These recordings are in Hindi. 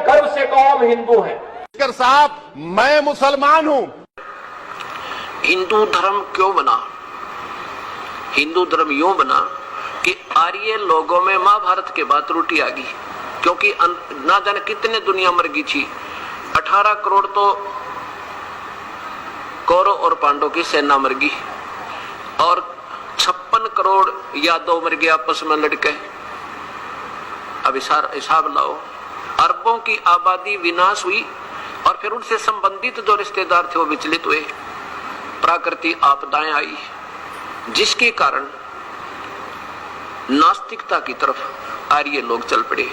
गर्व से कहो हम हिंदू हैं। साहब, मैं मुसलमान हूं। हिंदू धर्म क्यों बना? हिंदू धर्म यूं बना कि आर्य लोगों में महाभारत के बाद त्रुटि आ गई, क्योंकि ना जाने कितने दुनिया मर गई थी। 18 करोड़ तो कौरव और पांडव की सेना मर गई और 56 करोड़ यादव मर गए आपस में लड़के। अब हिसाब लाओ, अरबों की आबादी विनाश हुई और फिर उनसे संबंधित जो रिश्तेदार थे वो विचलित हुए। प्राकृतिक आपदाएं आई जिसके कारण नास्तिकता की तरफ आर्य लोग चल पड़े।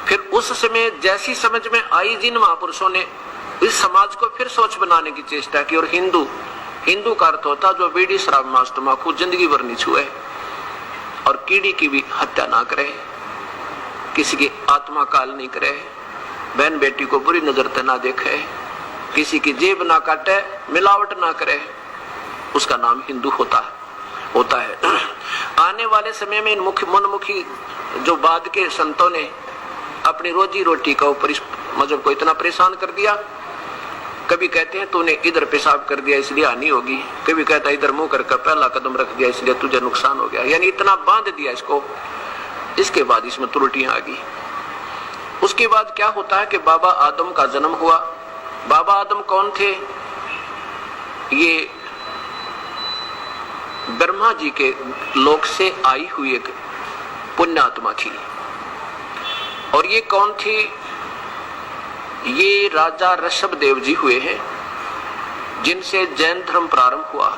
फिर उस समय जैसी समझ में आई, जिन महापुरुषों ने इस समाज को फिर सोच बनाने की चेष्टा की। और हिंदू का अर्थ होता जो बीड़ी शराब मांस तंबाकू जिंदगी भर नहीं छुए और कीड़ी की भी हत्या ना करे, किसी की आत्मा काल नहीं करे, बहन बेटी को बुरी नजर से ना देखे, किसी की जेब ना काटे, मिलावट ना करे, उसका नाम हिंदू होता है। आने वाले समय में इन मनमुखी जो बाद के संतों ने अपनी रोजी रोटी का ऊपर इस मजहब को इतना परेशान कर दिया। कभी कहते हैं तूने इधर पेशाब कर दिया इसलिए हानि होगी, कभी कहता है इधर मुंह करके पहला कदम रख दिया इसलिए तुझे नुकसान हो गया, यानी इतना बांध दिया इसको। इसके बाद इसमें त्रुटियां आ गई। उसके बाद क्या होता है कि बाबा आदम का जन्म हुआ। बाबा आदम कौन थे? ये ब्रह्मा जी के लोक से आई हुई एक पुण्यात्मा थी। और ये कौन थी? ये राजा ऋषभदेव जी हुए हैं जिनसे जैन धर्म प्रारंभ हुआ।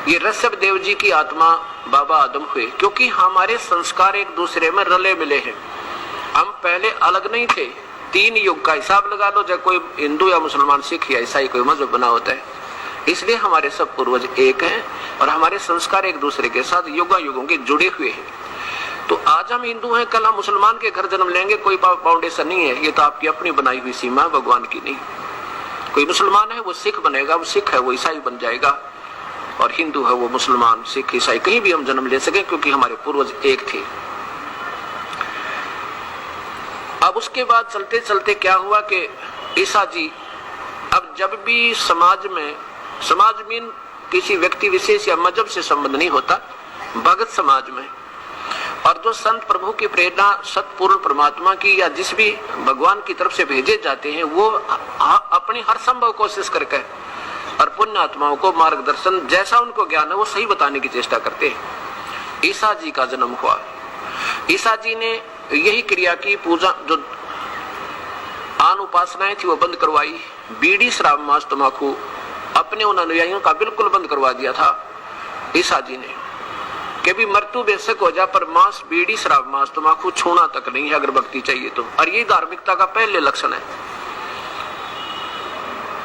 ये ऋषभदेव जी की आत्मा बाबा आदम हुए, क्योंकि हमारे संस्कार एक दूसरे में रले मिले हैं। हम पहले अलग नहीं थे। 3 युग का हिसाब लगा लो, चाहे कोई हिंदू या मुसलमान, सिख या ईसाई कोई मजहब बना होता है, इसलिए हमारे सब पूर्वज एक हैं और हमारे संस्कार एक दूसरे के साथ युगों के जुड़े हुए हैं। तो आज हम हिंदू हैं, कल हम मुसलमान के घर जन्म लेंगे, कोई फाउंडेशन नहीं है। ये तो आपकी अपनी बनाई हुई सीमा है, भगवान की नहीं। कोई मुसलमान है वो सिख बनेगा, वो सिख है वो ईसाई बन जाएगा, और हिंदू है वो मुसलमान सिख ईसाई कहीं भी हम जन्म ले सके, क्योंकि हमारे पूर्वज एक थे। अब उसके बाद चलते चलते क्या हुआ कि ईसा जी, अब जब भी समाज में किसी व्यक्ति विशेष या मजहब से संबंध नहीं होता, भगत समाज में, और जो संत प्रभु की प्रेरणा सतपूर्ण परमात्मा की या जिस भी भगवान की तरफ से भेजे जाते हैं, वो अपनी हर संभव कोशिश करके और पुण्य आत्माओं को मार्गदर्शन जैसा उनको ज्ञान है वो सही बताने की चेष्टा करते हैं। ईसा जी का जन्म हुआ। ईसा जी ने यही क्रिया की, पूजा जो आन उपासनाएं थी वो बंद करवाई। बीड़ी शराब मांस तंबाकू अपने उन अनुयायियों का बिल्कुल बंद करवा दिया था ईसा जी ने, कि भी मृत्यु बेशक हो जाए पर मांस, बीड़ी शराब मांस तंबाकू छूना तक नहीं है अगर भक्ति चाहिए तो। और ये धार्मिकता का पहले लक्षण है।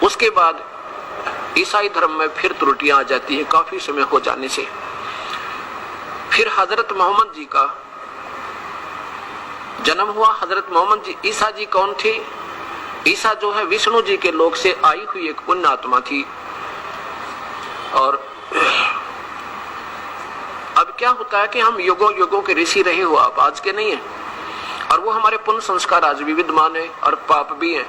उसके बाद ईसाई धर्म में फिर त्रुटियां आ जाती हैं काफी समय हो जाने से। फिर हजरत मोहम्मद जी का जन्म हुआ। हजरत मोहम्मद जी, ईसा जी कौन थे? ईसा जो है विष्णु जी के लोक से आई हुई एक पुण्य आत्मा थी। और अब क्या होता है कि हम युगों के ऋषि रहे हो, आप आज के नहीं है, और वो हमारे पुण्य संस्कार आज भी विद्यमान है और पाप भी है।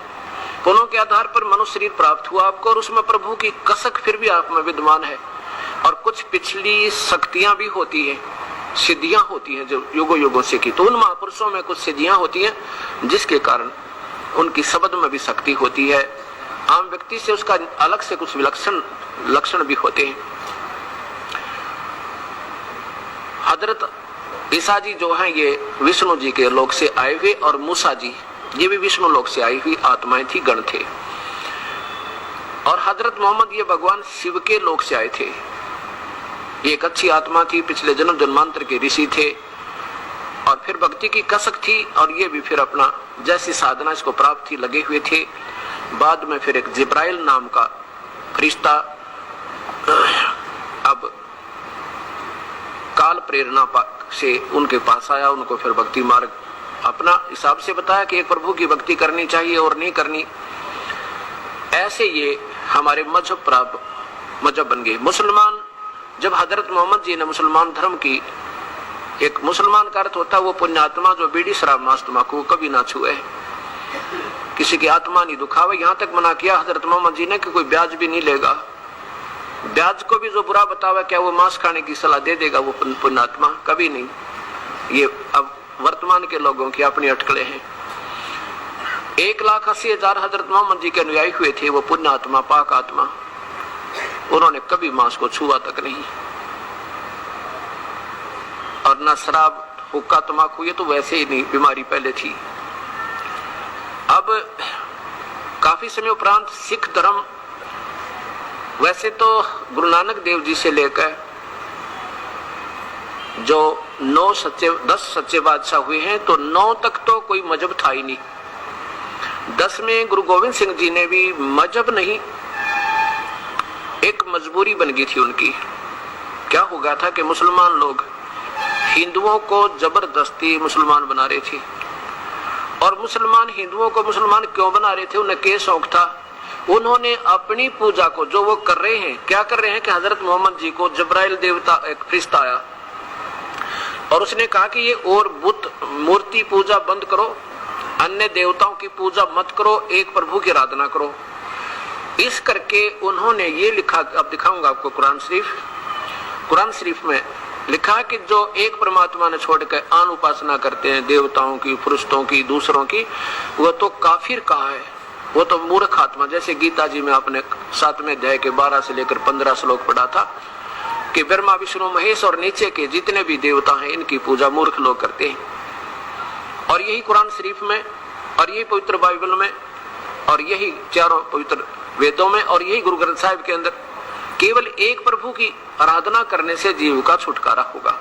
पुण्यों के आधार पर मनुष्य शरीर प्राप्त हुआ आपको, और उसमें प्रभु की कसक फिर भी आप में विद्यमान है। और कुछ पिछली शक्तियां भी होती है, सिद्धियां होती हैं जो युगों से की। तो उन महापुरुषों में कुछ सिद्धियां होती हैं जिसके कारण उनकी शब्द में भी शक्ति होती है। आम व्यक्ति से उसका अलग से कुछ विलक्षण लक्षण भी होते हैं। हजरत ईसा जी जो हैं ये विष्णु जी के लोक से आए हुए, और मूसा जी ये भी विष्णु लोक से आई हुई आत्माएं थी, गण थे। और हजरत मोहम्मद ये भगवान शिव के लोक से आए थे। ये एक अच्छी आत्मा थी, पिछले जन्म जन्मांतर के ऋषि थे, और फिर भक्ति की कसक थी, और ये भी फिर अपना जैसी साधना इसको प्राप्त थी लगे हुए थे। बाद में फिर एक जिब्राइल नाम का फरिश्ता अब काल प्रेरणा से उनके पास आया, उनको फिर भक्ति मार्ग अपना हिसाब से बताया कि एक प्रभु की भक्ति करनी चाहिए और नहीं करनी। ऐसे ये हमारे मजहब प्राप्त मजहब बन गए। मुसलमान, जब हजरत मोहम्मद जी ने मुसलमान धर्म की, एक मुसलमान का अर्थ होता है वो पुण्यात्मा जो बीड़ी शराब मांस तंबाकू कभी ना छुए, किसी की आत्मा नहीं दुखावे। यहां तक मना किया हजरत मोहम्मद जी ने कि कोई ब्याज भी नहीं लेगा। ब्याज को भी जो बुरा बतावे क्या वो मांस खाने की सलाह दे देगा वो पुण्यात्मा? कभी नहीं। ये अब वर्तमान के लोगों की अपनी अटकलें हैं। 1,80,000 हजरत मोहम्मद जी के अनुयायी हुए थे, वो पुण्यात्मा पाक आत्मा, उन्होंने कभी मांस को छुआ तक नहीं। और ना शराब हुक्का तमाकू, ये तो वैसे ही नहीं, बीमारी पहले थी। अब काफी समय उपरांत सिख धर्म, वैसे तो गुरु नानक देव जी से लेकर जो 10 सच्चे बादशाह हुए हैं तो 9 तक तो कोई मजहब था ही नहीं। 10 में गुरु गोविंद सिंह जी ने भी मजहब नहीं, एक मजबूरी बन गई थी उनकी। क्या हो गया था कि मुसलमान लोग हिंदुओं को जबरदस्ती मुसलमान बना रहे थे। और मुसलमान हिंदुओं को मुसलमान क्यों बना रहे थे? उन्हें क्या शौक था? उन्होंने अपनी पूजा को, जो वो कर रहे हैं, क्या कर रहे हैं कि हजरत मोहम्मद जी को जब्राइल देवता एक फरिश्ता आया और उसने कहा कि ये और बुत मूर्ति पूजा बंद करो, अन्य देवताओं की पूजा मत करो, एक प्रभु की आराधना करो। इस करके उन्होंने ये लिखा, अब दिखाऊंगा आपको कुरान शरीफ में लिखा है कि जो एक परमात्मा ने छोड़कर आन उपासना करते हैं देवताओं की, पुरुषों की, दूसरों की, वो तो काफिर कहा है, वो तो मूर्ख आत्मा। जैसे गीता जी में आपने 7वें अध्याय के 12 से लेकर 15 श्लोक पढ़ा था कि ब्रह्मा विष्णु महेश और नीचे के जितने भी देवता हैं इनकी पूजा मूर्ख लोग करते हैं। और यही कुरान शरीफ में, और यही पवित्र बाइबल में, और यही चारों पवित्र वेदों में, और यही गुरु ग्रंथ साहिब के अंदर केवल एक प्रभु की आराधना करने से जीव का छुटकारा होगा।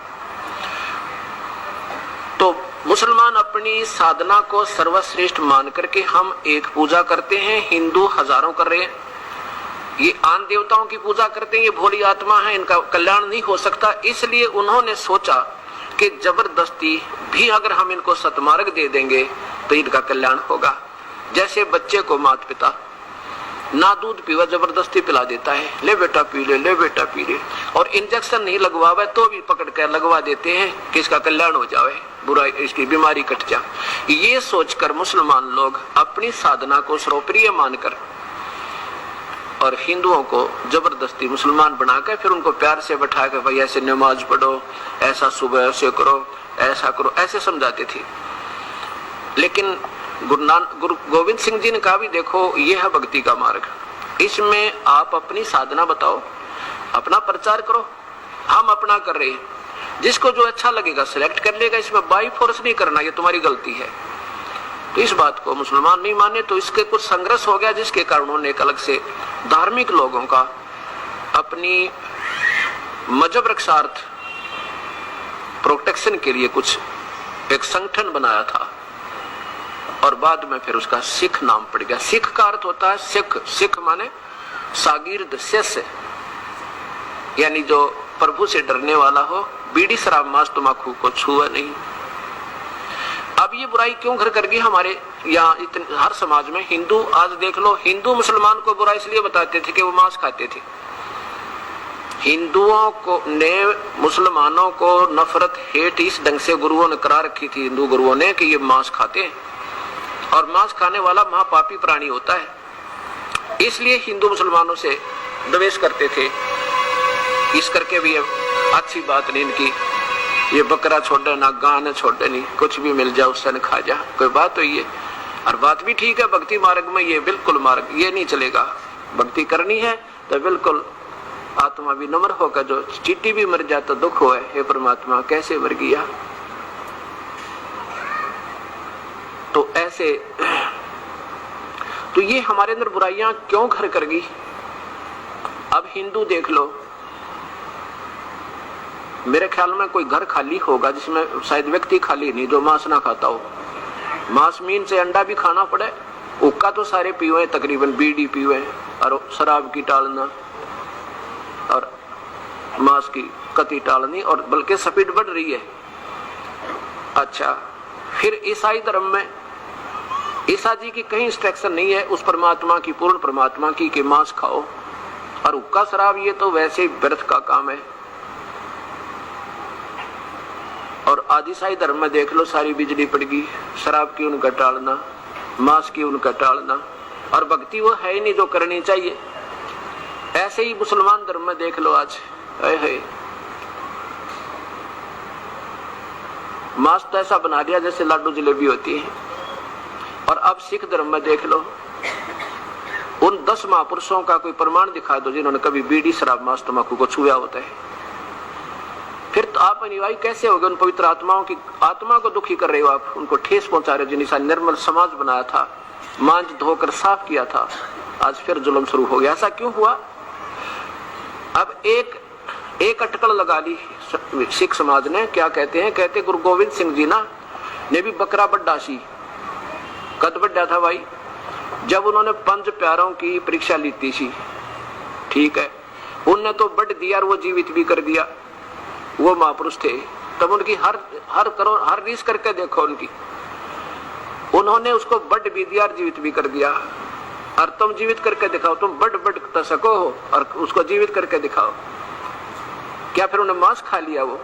तो मुसलमान अपनी साधना को सर्वश्रेष्ठ मान करके हम एक पूजा करते हैं, हिंदू हजारों कर रहे हैं। ये आन देवताओं की पूजा करते हैं, ये भोली आत्मा है, इनका कल्याण नहीं हो सकता। इसलिए उन्होंने सोचा कि जबरदस्ती भी अगर हम इनको सतमार्ग दे देंगे तो इनका कल्याण होगा। जैसे बच्चे को माता पिता ना दूध पीवा जबरदस्ती पिला देता है, ले बेटा पी ले, ले बेटा पी ले, और इंजेक्शन नहीं लगवावे तो भी पकड़ कर लगवा देते हैं कि इसका कल्याण हो जाए, बुरा इसकी बीमारी कट जाए। ये सोचकर मुसलमान लोग अपनी साधना को सर्वप्रिय मानकर और हिंदुओं को जबरदस्ती मुसलमान बनाकर फिर उनको प्यार से बैठा कर भाई ऐसे नमाज पढ़ो, ऐसा सुबह ऐसे करो, ऐसा करो, ऐसे समझाते थे। लेकिन गुरु गोविंद सिंह जी ने कहा भी देखो ये है भक्ति का मार्ग, इसमें आप अपनी साधना बताओ, अपना प्रचार करो, हम अपना कर रहे हैं, जिसको जो अच्छा लगेगा सिलेक्ट कर लेगा, इसमें बाई फोर्स नहीं करना, ये तुम्हारी गलती है। तो इस बात को मुसलमान नहीं माने तो इसके कुछ संघर्ष हो गया, जिसके कारण उन्होंने एक अलग से धार्मिक लोगों का अपनी मजहब रक्षार्थ प्रोटेक्शन के लिए कुछ एक संगठन बनाया था। और बाद में फिर उसका सिख नाम पड़ गया। सिख का अर्थ होता है सिख, सिख माने शागिर्द, शिष्य, यानी जो प्रभु से डरने वाला हो, बीड़ी शराब मांस तम्बाकू को छुआ नहीं। अब ये बुराई क्यों घर कर गई हमारे यहाँ हर समाज में? हिंदू आज देख लो, हिंदू मुसलमान को बुरा इसलिए बताते थे कि वो मांस खाते थे। हिंदुओं को ने मुसलमानों को नफरत हेट इस ढंग से गुरुओं ने करा रखी थी, हिंदू गुरुओं ने, कि ये मांस खाते हैं और मांस खाने वाला महापापी प्राणी होता है। इसलिए हिंदू मुसलमानों से द्वेष करते थे। इस करके भी अच्छी बात नहीं इनकी, ये बकरा छोड़े ना गान छोड़े नहीं, कुछ भी मिल जाए उससे न खा जा, कोई बात तो ये। और बात भी ठीक है, भक्ति मार्ग में ये बिल्कुल मार्ग ये नहीं चलेगा। भक्ति करनी है तो बिल्कुल आत्मा भी नम्र होकर, जो चींटी भी मर जाए तो दुख होए, हे परमात्मा कैसे मर गया। तो ऐसे तो ये हमारे अंदर बुराइयां क्यों घर कर गई? अब हिंदू देख लो, मेरे ख्याल में कोई घर खाली होगा जिसमें शायद व्यक्ति खाली नहीं जो मांस ना खाता हो। मांस मीन से अंडा भी खाना पड़े, हुक्का तो सारे पीवे तकरीबन, बीड़ी पीवे, और शराब की टालना और मांस की कती टालनी, और बल्कि स्पीड बढ़ रही है। अच्छा, फिर ईसाई धर्म में ईसा जी की कहीं इंस्ट्रक्शन नहीं है उस परमात्मा की, पूर्ण परमात्मा की, कि मांस खाओ। और हुक्का शराब ये तो वैसे ही व्यर्थ का काम है। और आदिशाही धर्म में देख लो, सारी बिजली पड़ गई, शराब की उनका टालना, मांस की उनका टालना, और भक्ति वो है ही नहीं जो करनी चाहिए। ऐसे ही मुसलमान धर्म में देख लो आज, है मांस तो ऐसा बना दिया जैसे लाडू जलेबी होती है। और अब सिख धर्म में देख लो, उन 10 महापुरुषों का कोई प्रमाण दिखा दो जिन्होंने कभी बीड़ी शराब मांस तंबाकू को छुआ होता है। फिर तो आप अनुयायी कैसे हो गए? उन पवित्र आत्माओं की आत्मा को दुखी कर रहे हो आप, उनको ठेस पहुंचा रहे हो। जिन्हें निर्मल समाज बनाया था, मांझ धोकर साफ किया था, आज फिर जुल्म शुरू हो गया। ऐसा क्यों हुआ? अब एक अटकल लगा ली सिख समाज ने। क्या कहते हैं? कहते गुरु गोविंद सिंह जी ना ने भी बकरा बड्डा सी कद बड्डा था भाई, जब उन्होंने 5 प्यारों की परीक्षा ली थी। ठीक है, उनने तो बढ़ दिया और वो जीवित भी कर दिया। वो महापुरुष थे, तब उनकी हर रीस करके देखो उनकी, उन्होंने उसको बढ़ भी दिया और जीवित भी कर दिया। और तुम जीवित करके दिखाओ, तुम बढ़ सको हो और उसको जीवित करके दिखाओ। क्या फिर उन्हें मांस खा लिया? वो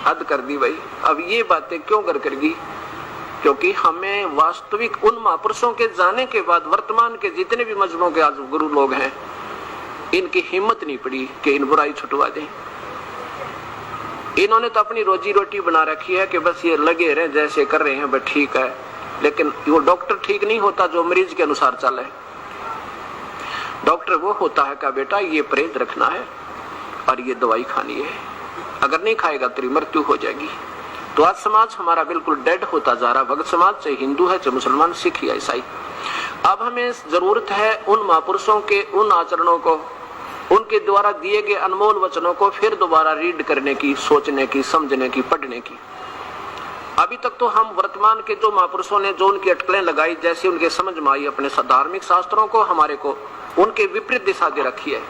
हद कर दी भाई। अब ये बातें क्यों करेगी? क्योंकि हमें वास्तविक उन महापुरुषों के जाने के बाद वर्तमान के जितने भी मजहबों के आज गुरु लोग हैं, इनकी हिम्मत नहीं पड़ी कि इन बुराई छुटवा दें। इन्होंने तो अपनी रोजी रोटी बना रखी है कि बस ये लगे रहे जैसे कर रहे हैं, बस ठीक है। लेकिन वो डॉक्टर ठीक नहीं होता जो मरीज के अनुसार चले। डॉक्टर वो होता है कि बेटा ये परहेज रखना है और ये दवाई खानी है, अगर नहीं खाएगा तेरी मृत्यु हो जाएगी। तो आज समाज हमारा बिल्कुल डेड होता जा रहा। भगत समाज चाहे हिंदू है, चाहे मुसलमान, सिख या ईसाई। अब हमें जरूरत है उन महापुरुषों के उन आचरणों को, उनके द्वारा दिए गए अनमोल वचनों को फिर दोबारा रीड करने की, सोचने की, समझने की, पढ़ने की। अभी तक तो हम वर्तमान के जो महापुरुषों ने जो उनकी अटकलें लगाई, जैसे उनके समझ में आई, अपने धार्मिक शास्त्रों को हमारे को उनके विपरीत दिशा दे रखी है।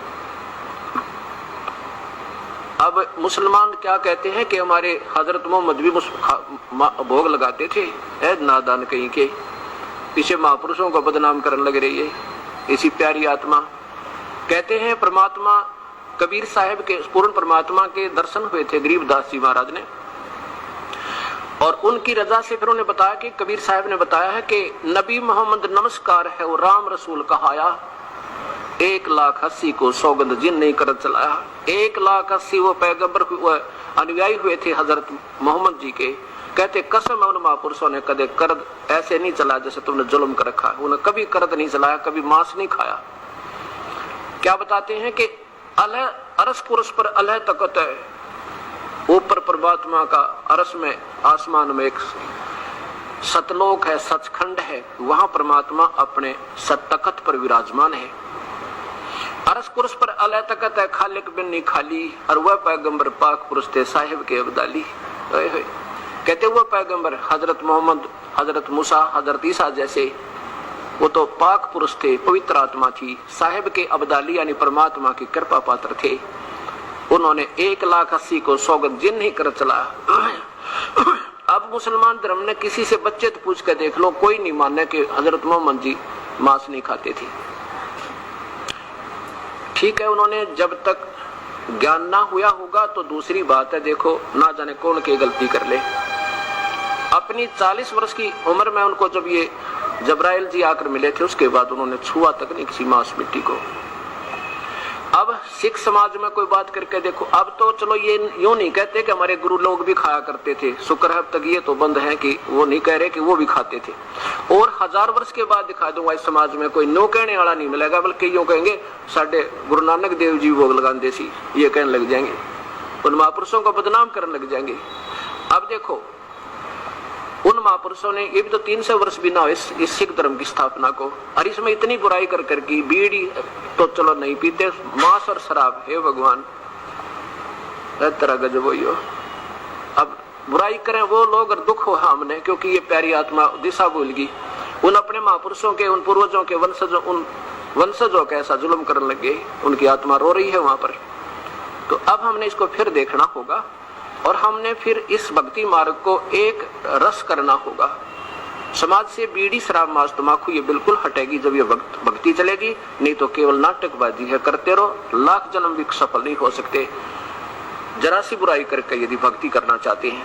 अब मुसलमान क्या कहते हैं कि हमारे हजरत मोहम्मद भी भोग लगाते थे। नादान कहीं के पीछे महापुरुषों को बदनाम करने लग रही है इसी प्यारी आत्मा। कहते हैं परमात्मा कबीर साहब के पूर्ण परमात्मा के दर्शन हुए थे गरीबदास जी महाराज ने, और उनकी रजा से फिर उन्हें बताया कि कबीर साहब ने बताया है कि नबी मोहम्मद नमस्कार है वो राम रसूल कहाया, 1,80,000 को सौगंध जिन नहीं कर चलाया। 1,80,000 वो पैगंबर अनुयायी हुए थे हजरत मोहम्मद जी के। कहते कसम है उन महापुरुषों ने कदे कर्द ऐसे नहीं चलाया जैसे तुमने जुल्म कर रखा है। उन्हें कभी कर्द नहीं चलाया, कभी मांस नहीं खाया। क्या बताते हैं कि अलह अरस पुरुष पर अलह तकत है, ऊपर परमात्मा का अरस में आसमान में एक सतलोक है, सचखंड है, वहां परमात्मा अपने सतकत पर विराजमान है। अरस पुरुष पर अलह तकत है, खालिक बिन नहीं खाली, और वह पैगंबर पाक पुरुष थे साहिब के अब्दाली। कहते हुए पैगंबर हजरत मोहम्मद, हजरत मूसा, हजरत ईसा जैसे वो तो पाक पुरुष थे, पवित्र आत्मा थी, साहिब के अब्दाली यानी परमात्मा की कृपा पात्र थे। उन्होंने 1,80,000 को सौगंध जिन नहीं कर चला। अब मुसलमान धर्म ने किसी से बच्चे तो पूछ कर देख लो, कोई नहीं मानने कि हजरत मोहम्मद जी मांस नहीं खाते थे। ठीक है, उन्होंने जब तक ज्ञान ना हुआ होगा तो दूसरी बात है। देखो ना जाने कौन की गलती कर ले। अपनी 40 वर्ष की उम्र में उनको जब ये जबराइल जी आकर मिले थे, उसके बाद उन्होंने छुआ तक नहीं किसी मांस मिट्टी को। अब सिख समाज में कोई बात करके देखो, अब तो चलो ये यूं नहीं कहते कि हमारे गुरु लोग भी खाया करते थे, शुक्र है अब तक ये तो बंद है कि वो नहीं कह रहे कि वो भी खाते थे। और 1000 वर्ष के बाद दिखा दूंगा इस समाज में कोई नो कहने वाला नहीं मिलेगा, बल्कि यूं कहेंगे साढ़े गुरु नानक देव जी भोग लगाते सी, ये कहने लग जाएंगे, उन महापुरुषों को बदनाम करने लग जाएंगे। अब देखो उन महापुरुषों ने ये भी तो 300 वर्ष भी ना हो इस सिख धर्म की स्थापना को, और इसमें इतनी बुराई कर की बीड़ी तो चलो नहीं पीते, मांस और शराब, हे भगवान तरह गजब हो। अब बुराई करें वो लोग और दुख हो हमने, क्योंकि ये प्यारी आत्मा दिशा भूल गई। उन अपने महापुरुषों के, उन पूर्वजों के वंशजों के ऐसा जुल्म करने लगे, उनकी आत्मा रो रही है वहां पर। तो अब हमने इसको फिर देखना होगा और हमने फिर इस भक्ति मार्ग को एक रस करना होगा। समाज से बीड़ी शराब मांस तंबाकू ये बिल्कुल हटेगी जब ये भक्ति चलेगी, नहीं तो केवल नाटकबाजी है, करते रहो, लाख जन्म भी सफल नहीं हो सकते। जरा सी बुराई करके यदि भक्ति करना चाहते हैं